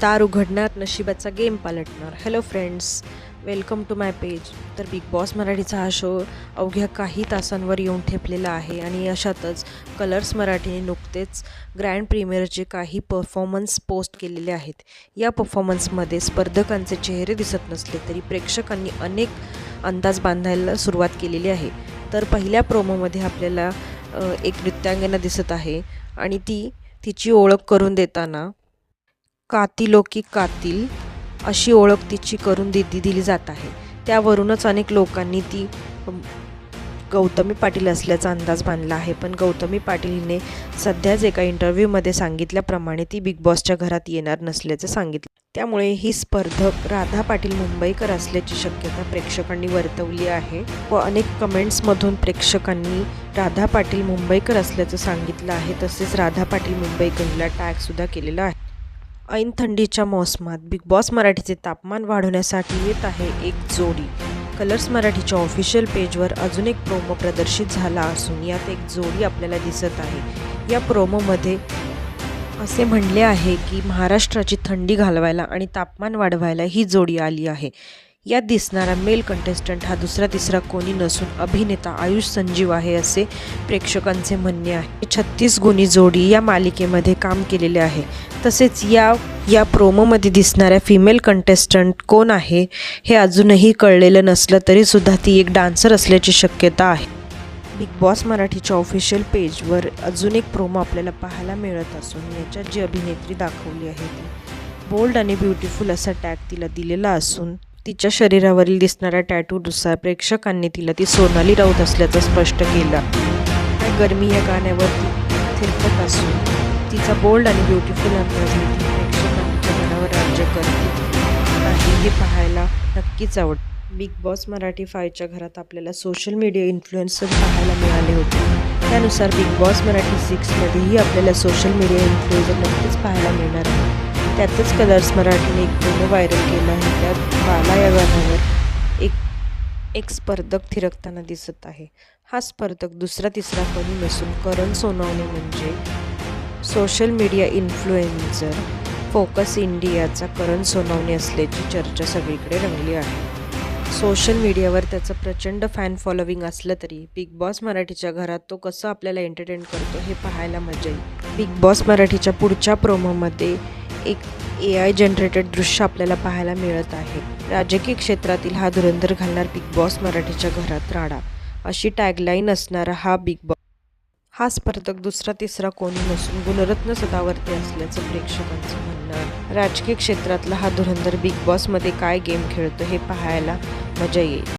दार उघडणार, नशिबाचा गेम पालटणार. Hello friends, welcome to my page. तर बिग बॉस मराठीचा हा शो अवघ्या काही तासांवर येऊन ठेपलेला आहे आणि अशातच कलर्स मराठीने नुकतेच ग्रँड प्रीमियरचे काही परफॉर्मन्स पोस्ट केलेले आहेत. या परफॉर्मन्समध्ये स्पर्धकांचे चेहरे दिसत नसले तरी प्रेक्षकांनी अनेक अंदाज बांधायला सुरुवात केलेली आहे. तर पहिल्या प्रोमोमध्ये आपल्याला एक नृत्यांगना दिसत आहे आणि तिची ओळख करून देताना कातिलों की कातिल अशी ओळख तिची करून दिली जात आहे. त्यावरूनच अनेक लोकांनी ती गौतमी पाटील असल्याचा अंदाज बांधला आहे. पण गौतमी पाटील हिने सध्याच एका इंटरव्ह्यूमध्ये सांगितल्याप्रमाणे ती बिग बॉसच्या घरात येणार नसल्याचे सांगितले. त्यामुळे ही स्पर्धक राधा पाटील मुंबईकर असल्याची शक्यता प्रेक्षकांनी वर्तवली आहे व अनेक कमेंट्समधून प्रेक्षकांनी राधा पाटील मुंबईकर असल्याचं सांगितलं आहे. तसेच राधा पाटील मुंबईकरला टॅगसुद्धा केलेला आहे. ऐन थंडीच्या मोसमात बिग बॉस मराठीचे तापमान वाढवण्यासाठी येत आहे एक जोडी. कलर्स मराठीच्या ऑफिशियल पेजवर अजून एक प्रोमो प्रदर्शित झाला असून यात एक जोडी आपल्याला दिसत आहे. या प्रोमोमध्ये असे म्हणले आहे की महाराष्ट्राची थंडी घालवायला आणि तापमान वाढवायला ही जोडी आली आहे. यात दिसणारा मेल कंटेस्टंट हा दुसरा तिसरा कोणी नसून अभिनेता आयुष संजीव आहे असे प्रेक्षकांचे म्हणणे आहे. 36 गुणी जोडी या मालिकेमध्ये काम केलेले आहे. तसेच या प्रोमोमध्ये दिसणाऱ्या फिमेल कंटेस्टंट कोण आहे हे अजूनही कळलेलं नसलं तरीसुद्धा ती एक डान्सर असल्याची शक्यता आहे. बिग बॉस मराठीच्या ऑफिशियल पेजवर अजून एक प्रोमो आपल्याला पाहायला मिळत असून याच्यात जी अभिनेत्री दाखवली आहे ती बोल्ड आणि ब्युटिफुल असा टॅग तिला दिलेला असून तिच्या शरीरावरील दिसणाऱ्या टॅटूनुसार प्रेक्षकांनी तिला ती सोनाली राऊत असल्याचं स्पष्ट केलं. गरमी या गाण्यावर ती थिरकत असून तिचा बोल्ड आणि ब्युटिफुल अंदाज ती प्रेक्षकांच्या मनावर राज्य करते नाही हे पाहायला नक्कीच आवडतं. बिग बॉस मराठी 5च्या घरात आपल्याला सोशल मीडिया इन्फ्लुएन्सर पाहायला मिळाले होते. त्यानुसार बिग बॉस मराठी 6मध्येही आपल्याला सोशल मीडिया इन्फ्लुएन्सर नक्कीच पाहायला मिळणार आहे. त्यातच कलर्स मराठीने एक प्रोमो व्हायरल केला आहे. त्यात बाला या गाण्यावर एक स्पर्धक थिरकताना दिसत आहे. हा स्पर्धक दुसरा तिसरा कोणी नसून करण सोनवणे म्हणजे सोशल मीडिया इन्फ्लुएन्सर फोकस इंडियाचा करण सोनवणे असल्याची चर्चा सगळीकडे रंगली आहे. सोशल मीडियावर त्याचं प्रचंड फॅन फॉलोविंग असलं तरी बिग बॉस मराठीच्या घरात तो कसं आपल्याला एंटरटेन करतो हे पाहायला मजा येईल. बिग बॉस मराठीच्या पुढच्या प्रोमोमध्ये एक AI जनरेटेड दृश्य आपल्याला पाहायला मिळत आहे. राजकीय क्षेत्रातील हा धुरंधर घालणार बिग बॉस मराठीच्या घरात राडा अशी टॅगलाईन असणारा हा स्पर्धक दुसरा तिसरा कोणी नसून गुणरत्न सदावर्ते असल्याचं प्रेक्षकांचं म्हणणं आहे. राजकीय क्षेत्रातला हा धुरंधर बिग बॉसमध्ये काय गेम खेळतो हे पाहायला मजा येईल.